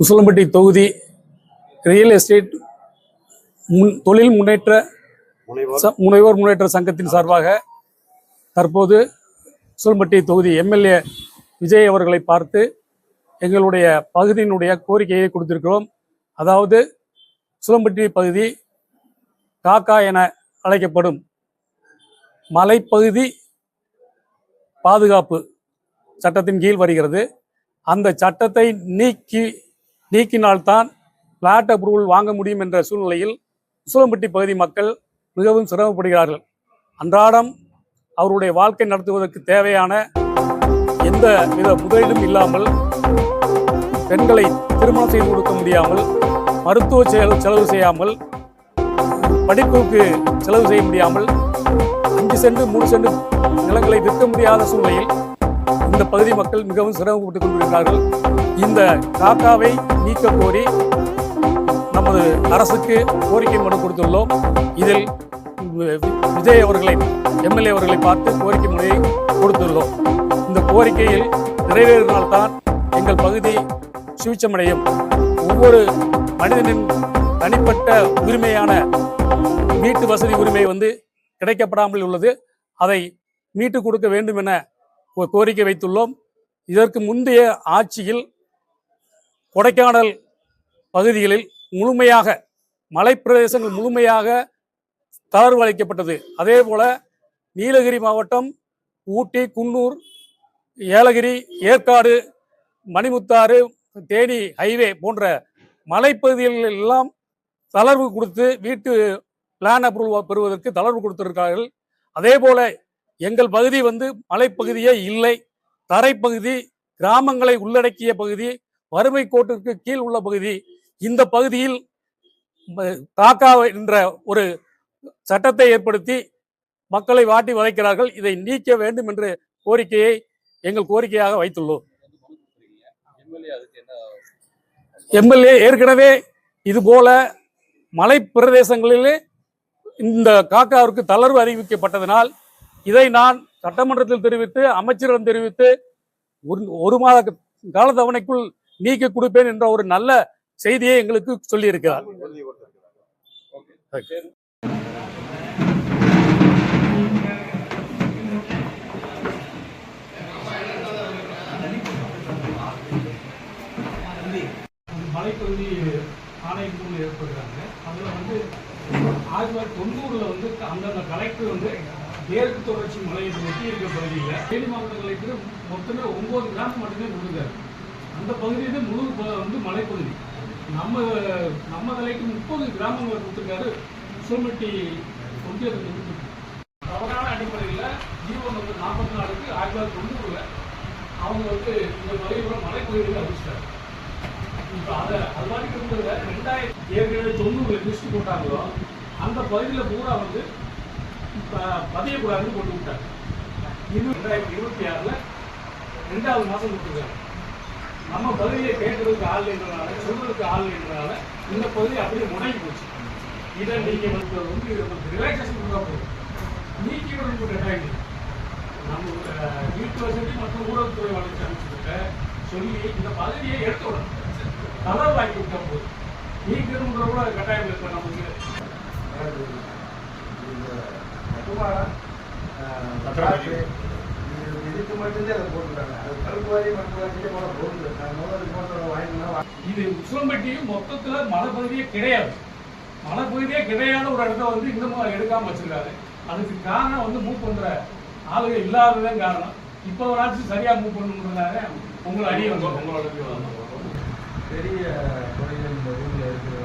உசிலம்பட்டி தொகுதி real estate தொழில் முனைவோர் முன்னேற்ற சங்கத்தின் சார்பாக தற்போது உசிலம்பட்டி தொகுதி எம்எல்ஏ விஜய் அவர்களை பார்த்து எங்களுடைய பகுதியினுடைய கோரிக்கையை கொடுத்திருக்கிறோம். அதாவது உசிலம்பட்டி பகுதி காக்கா என அழைக்கப்படும் மலைப்பகுதி பாதுகாப்பு சட்டத்தின் கீழ் வருகிறது. அந்த சட்டத்தை நீக்கினால்தான் பிளாட் அப்ரூவல் வாங்க முடியும் என்ற சூழ்நிலையில் உசிலம்பட்டி பகுதி மக்கள் மிகவும் சிரமப்படுகிறார்கள். அன்றாடம் அவருடைய வாழ்க்கை நடத்துவதற்கு தேவையான எந்த வித முதலீடும் இல்லாமல், பெண்களை திருமணம் செய்து கொடுக்க முடியாமல், மருத்துவ செலவு செய்யாமல், படிப்புக்கு செலவு செய்ய முடியாமல், 5 சென்ட் 3 சென்ட் நிலங்களை விற்க முடியாத சூழ்நிலையில் இந்த பகுதி மக்கள் மிகவும் சிரமப்பட்டுக் கொண்டிருக்கிறார்கள். இந்த காக்காவை நீக்க கோரி நமது அரசுக்கு கோரிக்கை மனு கொடுத்துள்ளோம். இதில் விஜய் அவர்களை எம்எல்ஏ அவர்களை பார்த்து கோரிக்கை மனுவை கொடுத்துள்ளோம். இந்த கோரிக்கையில் நிறைவேறினால்தான் எங்கள் பகுதி சுவிச்சமடையும். ஒவ்வொரு மனிதனின் தனிப்பட்ட உரிமையான வீட்டு வசதி உரிமை கிடைக்கப்படாமல் உள்ளது. அதை மீட்டு கொடுக்க வேண்டும் என கோரிக்கை வைத்துள்ளோம். இதற்கு முந்தைய ஆட்சியில் கொடைக்கானல் பகுதிகளில் முழுமையாக மலைப்பிரதேசங்கள் முழுமையாக தளர்வு அளிக்கப்பட்டது. அதே போல நீலகிரி மாவட்டம் ஊட்டி, குன்னூர், ஏலகிரி, ஏற்காடு, மணிமுத்தாறு, தேனி ஹைவே போன்ற மலைப்பகுதிகளில் எல்லாம் தளர்வு கொடுத்து வீட்டு பிளான் அப்ரூவல் பெறுவதற்கு தளர்வு கொடுத்திருக்கிறார்கள். அதே போல எங்கள் பகுதி மலைப்பகுதியே இல்லை, தரைப்பகுதி, கிராமங்களை உள்ளடக்கிய பகுதி, வறுமை கோட்டிற்கு கீழ் உள்ள பகுதி. இந்த பகுதியில் காக்கா என்ற ஒரு சட்டத்தை ஏற்படுத்தி மக்களை வாட்டி வதைக்கிறார்கள். இதை நீக்க வேண்டும் என்ற கோரிக்கையை எங்கள் கோரிக்கையாக வைத்துள்ளோம். எம்எல்ஏ ஏற்கனவே இதுபோல மலை பிரதேசங்களிலே இந்த காக்காவிற்கு தளர்வு அறிவிக்கப்பட்டதனால் இதை நான் சட்டமன்றத்தில் தெரிவித்து, அமைச்சரிடம் தெரிவித்து, 1 மாத கால தவணைக்குள் நீக்கி கொடுப்பேன் என்ற ஒரு நல்ல செய்தியை எங்களுக்கு சொல்லி இருக்கிறார். மலைப்பகுதி ஆணையக்குழு ஏற்படுறாங்க. அதுல 1990 அந்தந்த கலெக்டர் மேற்கு தொடர்ச்சி மலையை ஒட்டி இருக்க பகுதியில் தேனி மாவட்ட கலெக்டர் மொத்தமே 9 கிராமம் மட்டுமே கொடுத்தாரு. அந்த பகுதியில முழு மலைப்பகுதி. நம்ம கலெக்டர் 30 கிராமங்களை கொடுத்துருக்காரு. உசிலம்பட்டி ஒன்றியத்துக்கு தவறான அடிப்படையில் ஜீவோ நம்பர் 44க்கு 1990 அவங்க இந்த மலைப்பகுதியில் அறிவிச்சிட்டாரு. இப்போ அதை அதுவாடிக்கு இருந்ததுல 2090 லிஸ்ட் போட்டாங்களோ அந்த பகுதியில் பூரா பதியக்கூடாதுன்னு போட்டு விட்டாங்க. இது 2026 2வது மாதம் கொடுத்துருக்காங்க. நம்ம பகுதியை கேட்கறதுக்கு ஆள் இல்லைன்றனால, சொல்றதுக்கு ஆள் இல்லைன்றனால இந்த பகுதி அப்படியே முடங்கி போச்சு. இதை நீங்க ரிலாக்ஸேஷன் கொடுத்தா போதும், நீக்கி விட கட்டாயம். நம்ம வீட்டு வசதி மற்றும் ஊடகத்துறை வளர்ச்சி அமைச்சுக்கிட்ட சொல்லி இந்த பகுதியை எடுத்து விடணும், தளர்வு வாங்கி விட்டா போதும். நீக்கணுன்ற கூட கட்டாயம் இருக்க நமக்கு இதுக்கு மட்டும்தான் அதை போட்டுருக்காங்க. அது கருப்புவாரி இது உசிலம்பட்டியும் மொத்தத்துல மலைப்பகுதியே கிடையாது. மலைப்பகுதியே கிடையாத ஒரு இடத்த இன்னமும் எடுக்காம வச்சிருக்காரு. அதுக்கு காரணம் மூவ் பண்ற ஆளுகள் இல்லாததான் காரணம். இப்போ ஒரு ஆட்சி சரியா மூவ் பண்ணுறதுனால உங்களை அடிய உங்களோட பெரிய தொழில் இந்த ஊர்ல இருக்கிற